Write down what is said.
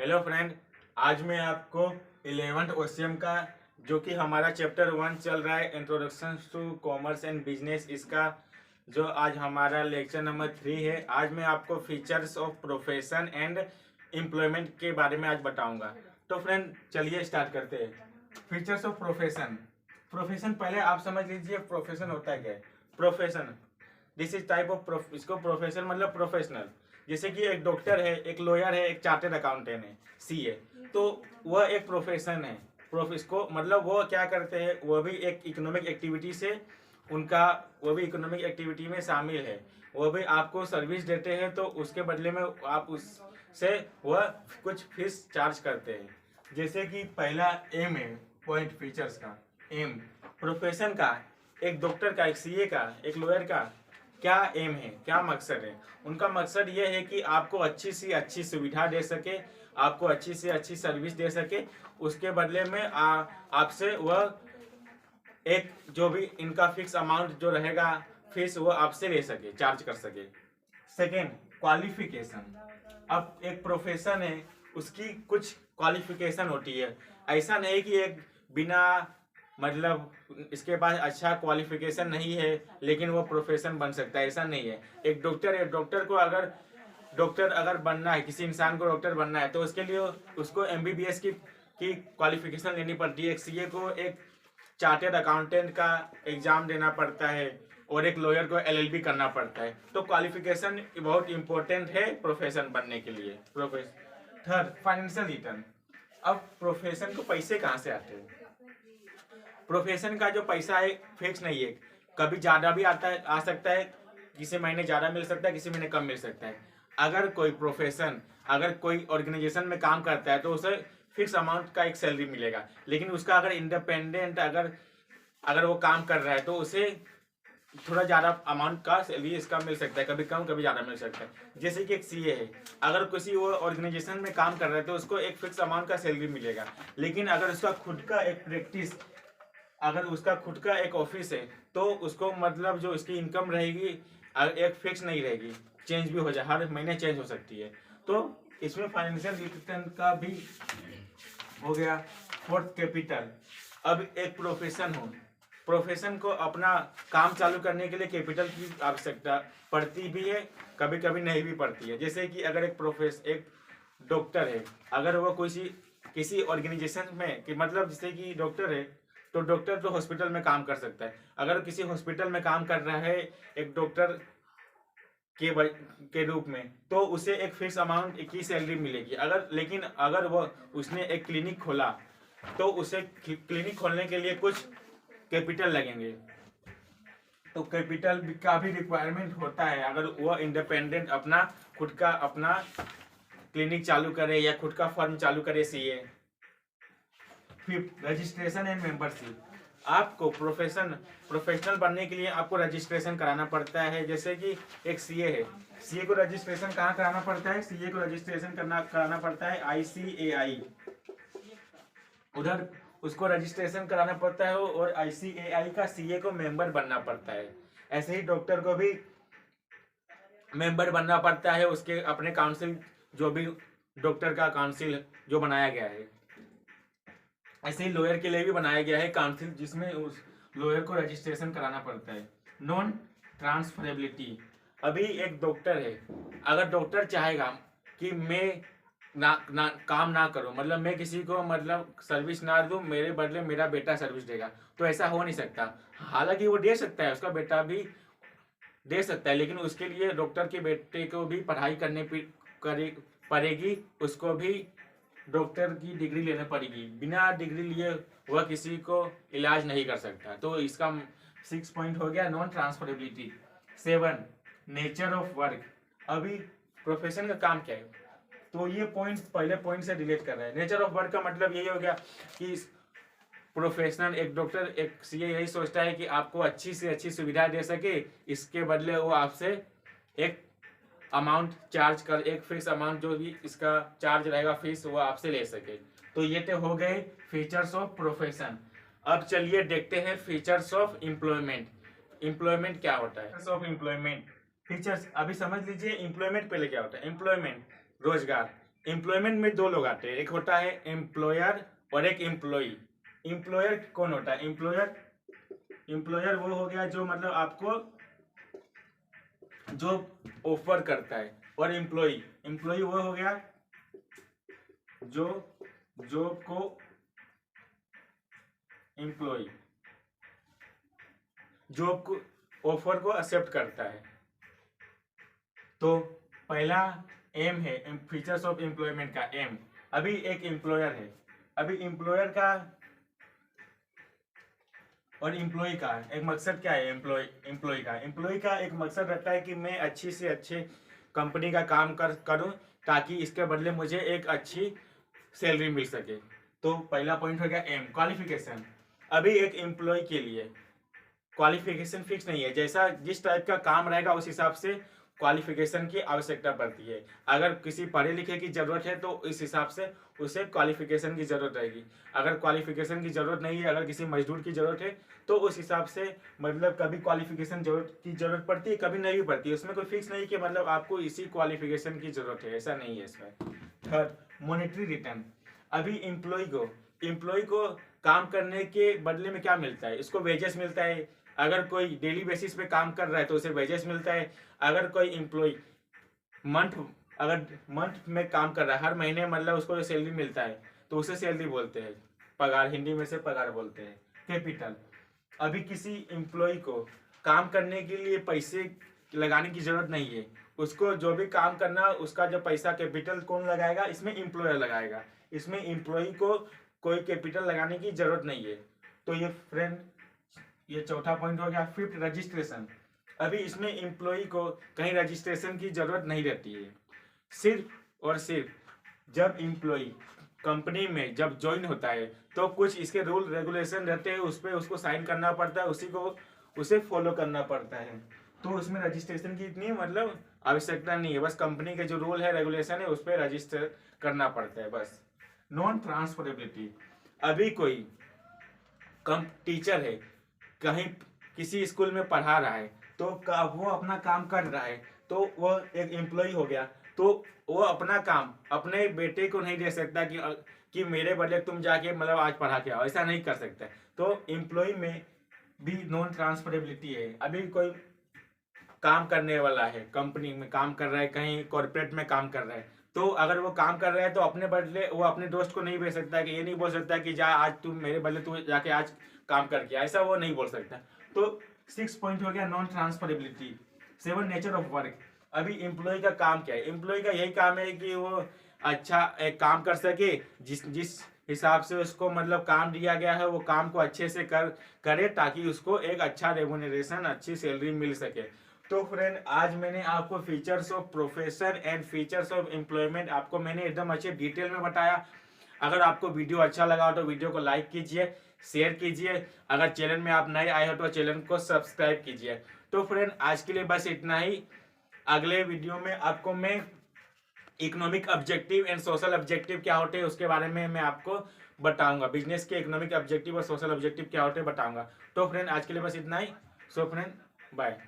Hello friend, आज मैं आपको 11th ओसीएम का जो कि हमारा चैप्टर 1 चल रहा है introduction to commerce and business, इसका जो आज हमारा लेक्चर नंबर 3 है। आज मैं आपको features of profession and employment के बारे में आज बताऊंगा। तो फ्रेंड चलिए स्टार्ट करते हैं। Features of profession. प्रोफेशन पहले आप समझ लीजिए प्रोफेशन होता है क्या है। Profession this is type of इसको प्रोफेशन मतलब प्रोफेशनल। जैसे कि एक डॉक्टर है, एक लॉयर है, एक चार्टेड अकाउंटेंट है, सीए, तो वह एक प्रोफेशन है। इसको मतलब वो क्या करते हैं, वह भी एक इकोनॉमिक एक्टिविटी से उनका वो भी इकोनॉमिक एक्टिविटी में शामिल है। वो भी आपको सर्विस देते हैं तो उसके बदले में आप उससे वह कुछ फीस चार्ज करते हैं। जैसे कि पहला एम है पॉइंट फीचर्स का। एम प्रोफेशन का, एक डॉक्टर का, एक सीए का, एक लॉयर का क्या एम है, क्या मकसद है। उनका मकसद ये है कि आपको अच्छी सी अच्छी सुविधा दे सके, आपको अच्छी से अच्छी सर्विस दे सके। उसके बदले में आपसे वह एक जो भी इनका फिक्स अमाउंट जो रहेगा फीस वो आपसे ले सके, चार्ज कर सके। Second, qualification. अब एक प्रोफेशन है, उसकी कुछ क्वालिफिकेशन होती है। ऐसा नहीं कि एक बिना मतलब इसके पास अच्छा क्वालिफिकेशन नहीं है लेकिन वो प्रोफेशन बन सकता है, ऐसा नहीं है। एक डॉक्टर है, डॉक्टर अगर बनना है, किसी इंसान को डॉक्टर बनना है तो उसके लिए उसको एमबीबीएस की क्वालिफिकेशन लेनी पड़ती है। एक सीए को एक चार्टेड अकाउंटेंट का एग्जाम देना पड़ता है और एक लॉयर को एलएलबी करना पड़ता है। तो क्वालिफिकेशन बहुत इंपॉर्टेंट है प्रोफेशन बनने के लिए। Third, financial return. अब प्रोफेशन को पैसे कहाँ से आते हैं। प्रोफेशन का जो पैसा है फिक्स नहीं है, कभी ज़्यादा भी आ सकता है, किसी महीने ज़्यादा मिल सकता है, किसी महीने कम मिल सकता है। अगर कोई ऑर्गेनाइजेशन में काम करता है तो उसे फिक्स अमाउंट का एक सैलरी मिलेगा, लेकिन उसका अगर इंडिपेंडेंट अगर वो काम कर रहा है तो उसे थोड़ा ज़्यादा अमाउंट का सैलरी इसका मिल सकता है, कभी कम कभी ज़्यादा मिल सकता है। जैसे कि एक सीए है, अगर किसी वो ऑर्गेनाइजेशन में काम कर रहा है तो उसको एक फिक्स अमाउंट का सैलरी मिलेगा, लेकिन अगर उसका खुद का एक ऑफिस है तो उसको मतलब जो इसकी इनकम रहेगी एक फिक्स नहीं रहेगी, चेंज भी हो जाए, हर महीने चेंज हो सकती है। तो इसमें फाइनेंशियल रिटर्न का भी हो गया। Fourth, capital. अब एक प्रोफेशन को अपना काम चालू करने के लिए कैपिटल की आवश्यकता पड़ती भी है, कभी कभी नहीं भी पड़ती है। जैसे कि अगर एक डॉक्टर है, अगर वो किसी ऑर्गेनाइजेशन में कि मतलब जैसे कि डॉक्टर है तो डॉक्टर तो हॉस्पिटल में काम कर सकता है। अगर किसी हॉस्पिटल में काम कर रहा है एक डॉक्टर के रूप में तो उसे एक फिक्स अमाउंट की सैलरी मिलेगी। लेकिन अगर वो उसने एक क्लिनिक खोला तो उसे क्लिनिक खोलने के लिए कुछ कैपिटल लगेंगे, तो कैपिटल का भी रिक्वायरमेंट होता है अगर वो इंडिपेंडेंट खुद का अपना क्लिनिक चालू करे या खुद का फर्म चालू करे CA. Fifth, registration and membership. आपको प्रोफेशनल बनने के लिए आपको रजिस्ट्रेशन कराना पड़ता है। जैसे कि एक सीए है, सीए को रजिस्ट्रेशन कहाँ कराना पड़ता है, सीए को रजिस्ट्रेशन कराना पड़ता है आईसीएआई, उधर उसको रजिस्ट्रेशन कराना पड़ता है और आईसीएआई का सीए को मेंबर बनना पड़ता है। ऐसे ही डॉक्टर को भी मेंबर बनना पड़ता है, उसके अपने काउंसिल, जो भी डॉक्टर का काउंसिल जो बनाया गया है। ऐसे ही लॉयर के लिए भी बनाया गया है काउंसिल, जिसमें उस लॉयर को रजिस्ट्रेशन कराना पड़ता है। Non transferability. अभी एक डॉक्टर है, अगर डॉक्टर चाहेगा कि मैं काम ना करूं, मतलब मैं किसी को मतलब सर्विस ना दूं, मेरे बदले मेरा बेटा सर्विस देगा, तो ऐसा हो नहीं सकता। हालांकि वो दे सकता है, उसका बेटा भी दे सकता है, लेकिन उसके लिए डॉक्टर के बेटे को भी पढ़ाई पड़ेगी, उसको भी डॉक्टर की डिग्री लेनी पड़ेगी। बिना डिग्री लिए वह किसी को इलाज नहीं कर सकता। तो इसका 6 पॉइंट हो गया non transferability. 7, nature of work. अभी प्रोफेशन का काम क्या है, तो ये पॉइंट पहले पॉइंट से रिलेट कर रहा है। नेचर ऑफ वर्क का मतलब यही हो गया कि प्रोफेशनल एक डॉक्टर, एक सीए यही सोचता है कि आपको अच्छी से अच्छी सुविधा दे सके, इसके बदले वो आपसे एक अमाउंट चार्ज कर, एक फिक्स अमाउंट जो भी इसका चार्ज रहेगा फीस वो आपसे ले सके। तो ये तो हो गए फीचर्स ऑफ प्रोफेशन। अब चलिए देखते हैं फीचर्स ऑफ एम्प्लॉयमेंट। एम्प्लॉयमेंट क्या होता है, फीचर्स ऑफ एम्प्लॉयमेंट। फीचर्स अभी समझ लीजिए। एम्प्लॉयमेंट पहले क्या होता है। एम्प्लॉयमेंट रोजगार, एम्प्लॉयमेंट में दो लोग आते हैं, एक होता है एम्प्लॉयर और एक एम्प्लॉई। एम्प्लॉयर कौन होता है? एम्प्लॉयर वो हो गया जो मतलब आपको जॉब ऑफर करता है, और एम्प्लॉई वो हो गया जो जॉब को एम्प्लॉय जॉब को ऑफर को एक्सेप्ट करता है। तो पहला एम है फीचर्स ऑफ एम्प्लॉयमेंट का एम। अभी एक एम्प्लॉयर है, अभी एम्प्लॉयर का और एम्प्लॉय का एक मकसद क्या है? एम्प्लॉय का एक मकसद रहता है कि मैं अच्छी से अच्छे कंपनी का काम करूं ताकि इसके बदले मुझे एक अच्छी सैलरी मिल सके। तो पहला पॉइंट हो गया एम। क्वालिफिकेशन, अभी एक एम्प्लॉय के लिए क्वालिफिकेशन फिक्स नहीं है, जैसा जिस टाइप का काम रहेगा उस हिसाब से क्वालिफिकेशन की आवश्यकता पड़ती है। अगर किसी पढ़े लिखे की जरूरत है तो इस हिसाब से उसे क्वालिफिकेशन की जरूरत रहेगी। अगर क्वालिफिकेशन की जरूरत नहीं है, अगर किसी मजदूर की जरूरत है तो उस हिसाब से मतलब कभी क्वालिफिकेशन की जरूरत पड़ती है, कभी नहीं भी पड़ती है। उसमें कोई फिक्स नहीं कि मतलब आपको इसी क्वालिफिकेशन की जरूरत है, ऐसा नहीं है इसमें। Third, monetary return. अभी एम्प्लॉय को काम करने के बदले में क्या मिलता है? इसको वेजेस मिलता है। अगर कोई डेली बेसिस पे काम कर रहा है तो उसे वेजेस मिलता है। अगर कोई एम्प्लॉय मंथ में काम कर रहा है, हर महीने मतलब उसको सैलरी मिलता है तो उसे सैलरी बोलते हैं, पगार, हिंदी में से पगार बोलते हैं। कैपिटल, अभी किसी एम्प्लॉय को काम करने के लिए पैसे लगाने की जरूरत नहीं है। उसको जो भी काम करना उसका जो पैसा कैपिटल कौन लगाएगा? इसमें एम्प्लॉयर लगाएगा। इसमें एम्प्लॉय को कोई कैपिटल लगाने की जरूरत नहीं है। तो ये फ्रेंड ये चौथा पॉइंट हो गया। Fifth, registration. अभी इसमें एम्प्लॉय को कहीं रजिस्ट्रेशन की जरूरत नहीं रहती है। सिर्फ और सिर्फ जब एम्प्लॉय कंपनी में जब ज्वाइन होता है तो कुछ इसके रूल रेगुलेशन रहते हैं, उस पर उसको साइन करना पड़ता है, उसे फॉलो करना पड़ता है। तो उसमें रजिस्ट्रेशन की इतनी मतलब आवश्यकता नहीं है, बस कंपनी के जो रूल है रेगुलेशन है उस पर रजिस्टर करना पड़ता है बस। नॉन ट्रांसफरेबिलिटी, अभी कोई टीचर है, कहीं किसी स्कूल में पढ़ा रहा है तो वो अपना काम कर रहा है तो वो एक एम्प्लॉय हो गया, तो वो अपना काम अपने बेटे को नहीं दे सकता कि मेरे बदले तुम जाके मतलब आज पढ़ा के आओ, ऐसा नहीं कर सकता। तो एम्प्लॉय में भी नॉन ट्रांसफरेबिलिटी है। अभी कोई काम करने वाला है, कंपनी में काम कर रहा है, कहीं कॉर्पोरेट में काम कर रहा है, तो अगर वो काम कर रहा है तो अपने बदले वो अपने दोस्त को नहीं भेज सकता, कि ये नहीं बोल सकता कि जा आज तू मेरे बदले तू जाके आज काम करके, ऐसा वो नहीं बोल सकता। तो 6 पॉइंट हो गया non transferability. 7, nature of work. अभी एम्प्लॉय का काम क्या है? एम्प्लॉय का यही काम है कि वो अच्छा एक काम कर सके, जिस हिसाब से उसको मतलब काम दिया गया है वो काम को अच्छे से करे ताकि उसको एक अच्छा रेमुनरेशन, अच्छी सैलरी मिल सके। तो फ्रेंड आज मैंने आपको features of profession and features of employment आपको मैंने एकदम अच्छे डिटेल में बताया। अगर आपको वीडियो अच्छा लगा हो तो वीडियो को लाइक कीजिए, शेयर कीजिए। अगर चैनल में आप नए आए हो तो चैनल को सब्सक्राइब कीजिए। तो फ्रेंड आज के लिए बस इतना ही। अगले वीडियो में आपको मैं economic objective and social objective क्या होते हैं उसके बारे में मैं आपको बताऊंगा। बिजनेस के इकोनॉमिक ऑब्जेक्टिव और सोशल ऑब्जेक्टिव क्या होते हैं बताऊंगा। तो फ्रेंड आज के लिए बस इतना ही। So friend bye.